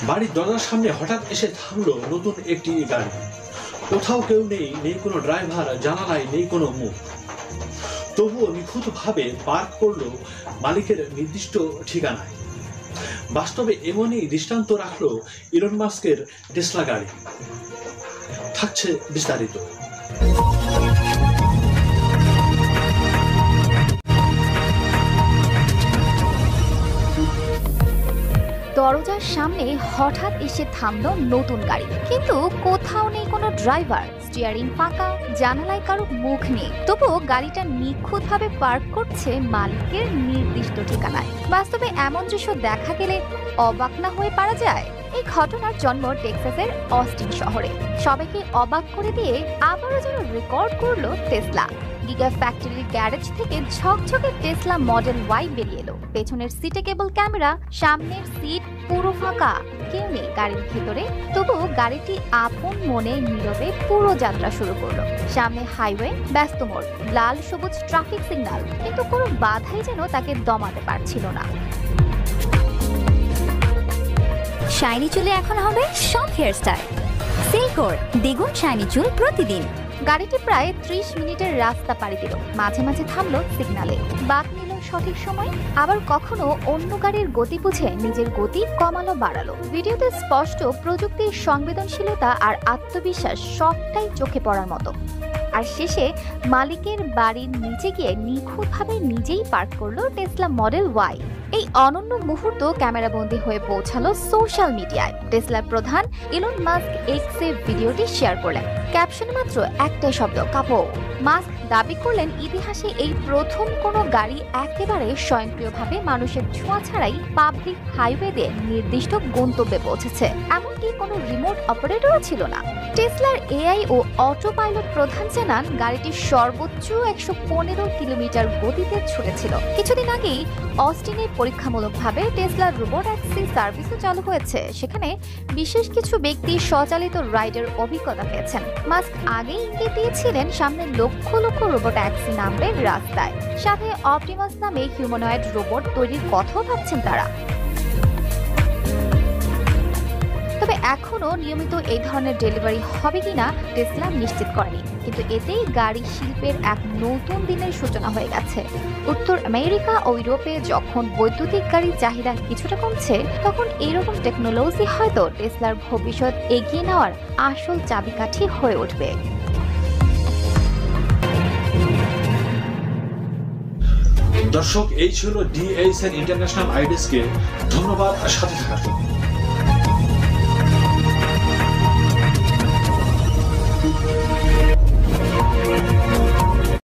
বাড়ির দরজার সামনে হঠাৎ এসে থামলো নতুন একটি গাড়ি। কোথাও কেউ নেই, নেই কোনো ড্রাইভার, জানালায় নেই কোনো মুখ। তবুও নিখুঁতভাবে পার্ক করলো মালিকের নির্দিষ্ট ঠিকানায়। বাস্তবে এমনই দৃষ্টান্ত রাখলো ইলন মাস্কের টেসলা গাড়ি। থাকছে বিস্তারিত। দরজার সামনে হঠাৎ এসে থামলো নতুন গাড়ি, কিন্তু কোথাও নেই কোনো ড্রাইভার, স্টিয়ারিং ফাঁকা, জানালায় কারো মুখ নেই। তবুও গাড়িটা নিখুঁতভাবে পার্ক করছে মালিকের নির্দিষ্ট ঠিকানায়। বাস্তবে এমন দৃশ্য দেখা গেলে অবাক না হয়ে পারা যায়। এই ঘটনার জন্ম টেক্সাসের অস্টিন শহরে। সবাইকে অবাক করে দিয়ে আবারও যেন রেকর্ড করলো টেসলা। গিগা ফ্যাক্টরির গ্যারেজ থেকে ঝকঝকে টেসলা মডেল ওয়াই বেরিয়ে এলো। পেছনের সিটে কেবল ক্যামেরা, সামনের সিট পুরো ফাঁকা, কেউ নেই গাড়ির ভেতরে। তবুও গাড়িটি আপন মনে নীরবে পুরো যাত্রা শুরু করলো। সামনে হাইওয়ে, ব্যস্ত মোড়, লাল সবুজ ট্রাফিক সিগন্যাল, কিন্তু কোনো বাধাই যেন তাকে দমাতে পারছিল না। শাইনি চুলে এখন হবে সব হেয়ারস্টাইল। সিল্কোর দ্বিগুণ শাইনি চুল প্রতিদিন। গাড়িটি প্রায় 30 মিনিটের রাস্তা পাড়ি দিল। মাঝে মাঝে থামলো সিগন্যালে, বাঁক নিল সঠিক সময়, আবার কখনো অন্য গাড়ির গতি বুঝে নিজের গতি কমালো বাড়ালো। ভিডিওতে স্পষ্ট প্রযুক্তির সংবেদনশীলতা আর আত্মবিশ্বাস সবটাই চোখে পড়ার মতো। আর শেষে মালিকের বাড়ির নিচে গিয়ে নিখুঁতভাবে নিজেই পার্ক করলো টেসলা মডেল ওয়াই। এই অনন্য মুহূর্ত ক্যামেরাবন্দি হয়ে পৌঁছালো সোশ্যাল মিডিয়ায়। টেসলার প্রধান ইলন মাস্ক এক্সে ভিডিওটি শেয়ার করলেন। ক্যাপশনে মাত্র একটাই শব্দ, কাপো। মাস্ক দাবি করলেন ইতিহাসে এই প্রথম কোনো গাড়ি একেবারে স্বয়ংক্রিয়ভাবে মানুষের ছোঁয়া ছাড়াই পাবলিক হাইওয়েতে নির্দিষ্ট গন্তব্যে পৌঁছেছে। এমনকি কোনো রিমোট অপারেটরও ছিল না। টেসলার এআই ও অটো পাইলট প্রধান জানান গাড়িটি সর্বোচ্চ 115 কিলোমিটার গতিতে ছুটেছিল। কিছুদিন আগেই অস্টিনে পরীক্ষামূলকভাবে টেসলার রোবট ট্যাক্সি সার্ভিসও চালু হয়েছে। সেখানে বিশেষ কিছু ব্যক্তি স্বচালিত রাইডের অভিজ্ঞতা পেয়েছেন। মাস্ক আগেই ইঙ্গিত দিয়েছিলেন সামনে লক্ষ লক্ষ রোবট ট্যাক্সি নামবে রাস্তায়। সাথে অপটিমাস নামে হিউম্যানয়েড রোবট তৈরির কথাও ভাবছেন তারা। তবে এখনো নিয়মিত এই ধরনের ডেলিভারি হবে কিনা টেসলা নিশ্চিত করেনি, কিন্তু এতেই গাড়ি শিল্পের এক নতুন দিনের সূচনা হয়ে গেছে। উত্তর আমেরিকা ও ইউরোপে যখন বৈদ্যুতিক গাড়ির চাহিদা কিছুটা কমছে, তখন এইরকম টেকনোলজি হয়তো টেসলার ভবিষ্যৎ এগিয়ে নেওয়ার আসল চাবিকাঠি হয়ে উঠবে। দর্শক, এই ছিল ডিএসএন ইন্টারন্যাশনাল আইডিসকে ধন্যবাদ সাথে থাকার জন্য।